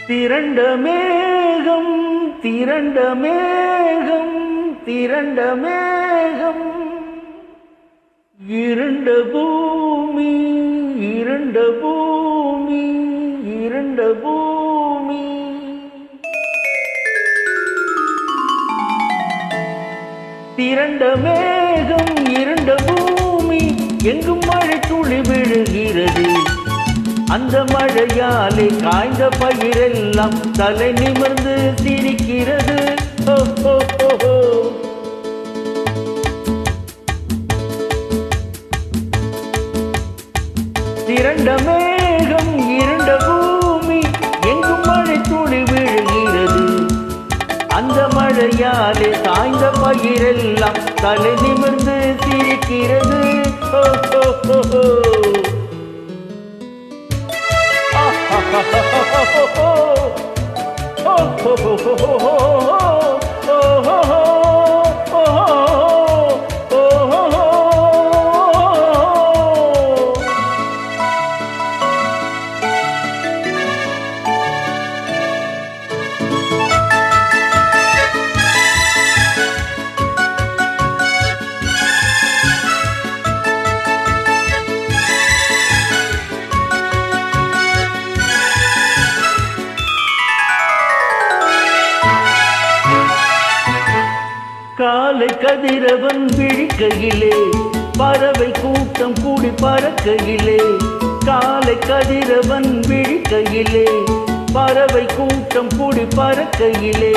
திரண்ட மேகம் திரண்ட மேகம் திரண்ட மேகம் இருண்ட பூமி இருண்ட பூமி இருண்ட பூமி திரண்ட மேகம் இருண்ட பூமி எங்கும் மழை துளி விழுகிறது. அந்த மழையாலே காய்ந்த பயிரெல்லாம் தலை நிமிர்ந்து சிரிக்கிறது. திரண்ட மேகம் இருண்ட பூமி எங்கும் மழை துளி விழுகிறது. அந்த மழையாலே காய்ந்த பயிரெல்லாம் தலை நிமிர்ந்து சிரிக்கிறது. காலை கதிரவன் விழிக்கையிலே பறவை கூட்டம் கூடி பறக்கையிலே. காலை கதிரவன் விழிக்கையிலே பறவை கூட்டம் கூடி பறக்கையிலே.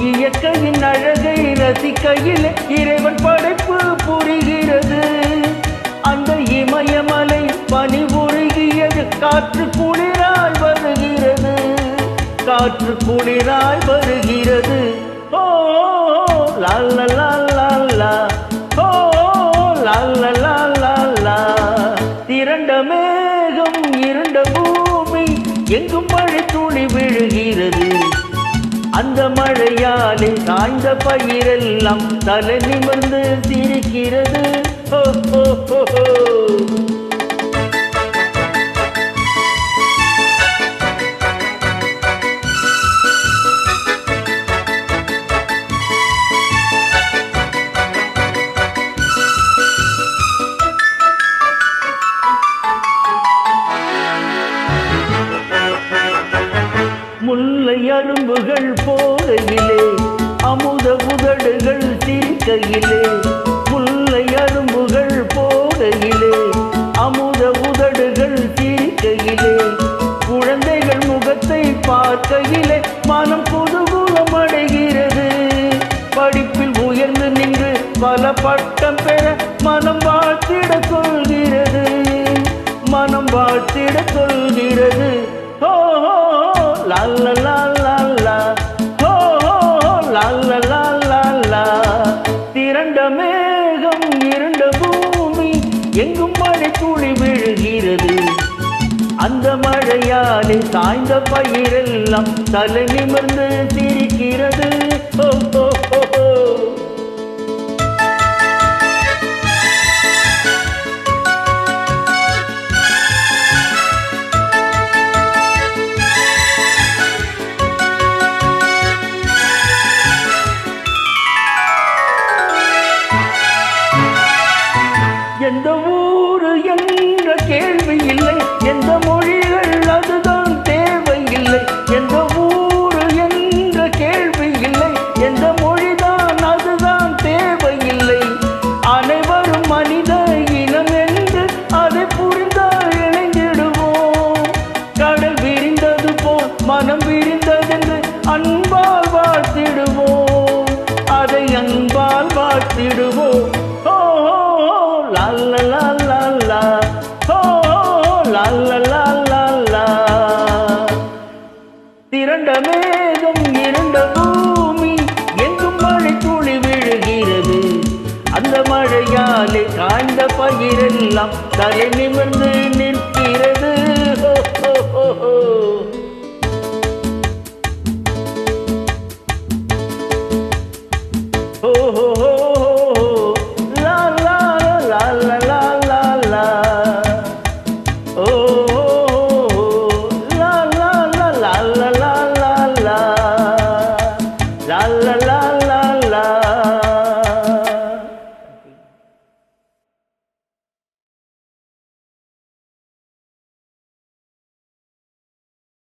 இயற்கையின் அழகை ரசிக்கையிலே இறைவன் படைப்பு புரிகிறது. அந்த இமயமலை பனி உருகியது. காற்று குளிராய் வருகிறது. காற்று குளிராய் வருகிறது. ஓ லா லா லா லா லா, ஓ லா லா லா லா லா. திரண்ட மேகம் இருண்ட பூமி எங்கும் மழை துளி விழுகிறது. அந்த மழையாலே காய்ந்த பயிரெல்லாம் தலை நிமிர்ந்து சிரிக்கிறது. ஓ ஓ ஓ ஓ. முல்லை அரும்புகள் போகையிலே அமுத உதடுகள் சிரிக்கையிலே. முல்லை அரும்புகள் போகையிலே அமுத உதடுகள் சிரிக்கையிலே. குழந்தைகள் முகத்தை பார்க்கையிலே மனம் குதூகலம் அடைகிறது. படிப்பில் உயர்ந்து நின்று பல பட்டம் பெற மனம் வாழ்த்திட சொல்கிறது. மனம் வாழ்த்திட சொல்கிறது. ஓ லா லா லா லா லா, ஓ லா லா லா லா லா. திரண்ட மேகம் இருண்ட பூமி எங்கும் மழை துளி விழுகிறது. அந்த மழையாலே சாய்ந்த பயிரெல்லாம் தலை நிமிர்ந்து சிரிக்கிறது. ஓ ஓ ஓ ஓ. எந்த ஊரு என்ற கேள்வி இல்லை. எந்த மொழிகள் அதுதான் தேவையில்லை. எந்த ஊரு என்ற கேள்வி இல்லை. எந்த மொழிதான் அதுதான் தேவையில்லை. அனைவரும் மனித இனம் என்று அதை புரிந்தால் இணைந்திடுவோம். கடல் விரிந்தது போல் மனம் விரிந்ததென்று அன்பால் வாழ்த்திடுவோம். அதை அன்பால் வாழ்த்திடுவோம். லா லா லா லா லா, ஓ லா லா லா லா லா. திரண்ட மேகம் இருண்ட பூமி எங்கும் மழை துளி விழுகிறது. அந்த மழையாலே காய்ந்த பயிரெல்லாம் தலை நிமிர்ந்து நிற்கிறது. oh